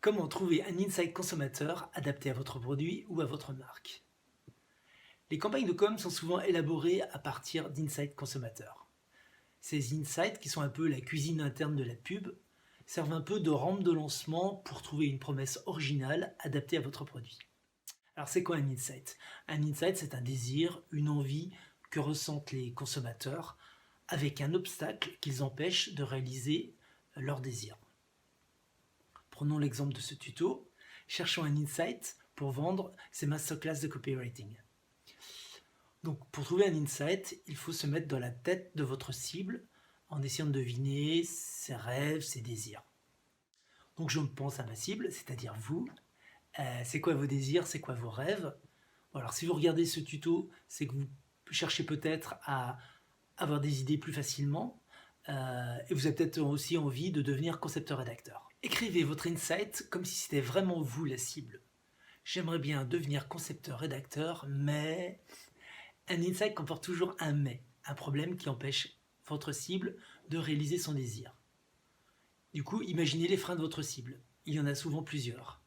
Comment trouver un insight consommateur adapté à votre produit ou à votre marque? Les campagnes de com sont souvent élaborées à partir d'insights consommateurs. Ces insights, qui sont un peu la cuisine interne de la pub, servent un peu de rampe de lancement pour trouver une promesse originale adaptée à votre produit. Alors c'est quoi un insight? Un insight, c'est un désir, une envie que ressentent les consommateurs avec un obstacle qu'ils empêchent de réaliser leur désir. Prenons l'exemple de ce tuto. Cherchons un insight pour vendre ces masterclass de copywriting. Donc pour trouver un insight, il faut se mettre dans la tête de votre cible en essayant de deviner ses rêves, ses désirs. Donc je pense à ma cible, c'est-à-dire vous. C'est quoi vos désirs, c'est quoi vos rêves? Bon, alors si vous regardez ce tuto, c'est que vous cherchez peut-être à avoir des idées plus facilement et vous avez peut-être aussi envie de devenir concepteur-rédacteur. Écrivez votre insight comme si c'était vraiment vous la cible. J'aimerais bien devenir concepteur-rédacteur, mais... Un insight comporte toujours un mais, un problème qui empêche votre cible de réaliser son désir. Du coup, imaginez les freins de votre cible. Il y en a souvent plusieurs.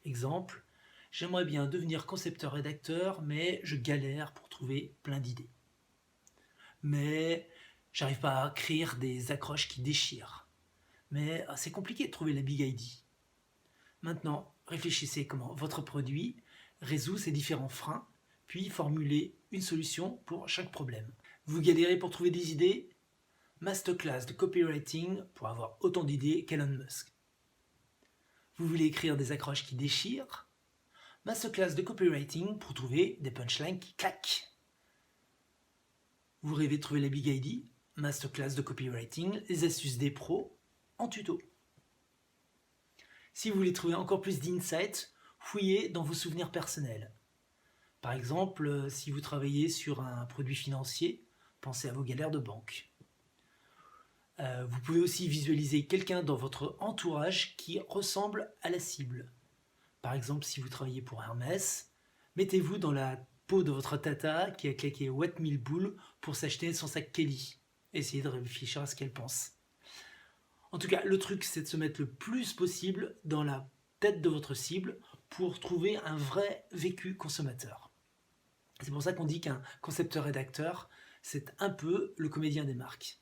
Exemple, j'aimerais bien devenir concepteur-rédacteur, mais je galère pour trouver plein d'idées. Mais j'arrive pas à écrire des accroches qui déchirent. Mais c'est compliqué de trouver la big idea. Maintenant, réfléchissez comment votre produit résout ces différents freins, puis formulez une solution pour chaque problème. Vous galérez pour trouver des idées? Masterclass de copywriting pour avoir autant d'idées qu'Elon Musk. Vous voulez écrire des accroches qui déchirent? Masterclass de copywriting pour trouver des punchlines qui claquent. Vous rêvez de trouver la big idea? Masterclass de copywriting, les astuces des pros en tuto. Si vous voulez trouver encore plus d'insights, fouillez dans vos souvenirs personnels. Par exemple, si vous travaillez sur un produit financier, pensez à vos galères de banque. Vous pouvez aussi visualiser quelqu'un dans votre entourage qui ressemble à la cible. Par exemple, si vous travaillez pour Hermès, mettez-vous dans la peau de votre tata qui a claqué 1000 boules pour s'acheter son sac Kelly. Essayez de réfléchir à ce qu'elle pense. En tout cas, le truc, c'est de se mettre le plus possible dans la tête de votre cible pour trouver un vrai vécu consommateur. C'est pour ça qu'on dit qu'un concepteur-rédacteur, c'est un peu le comédien des marques.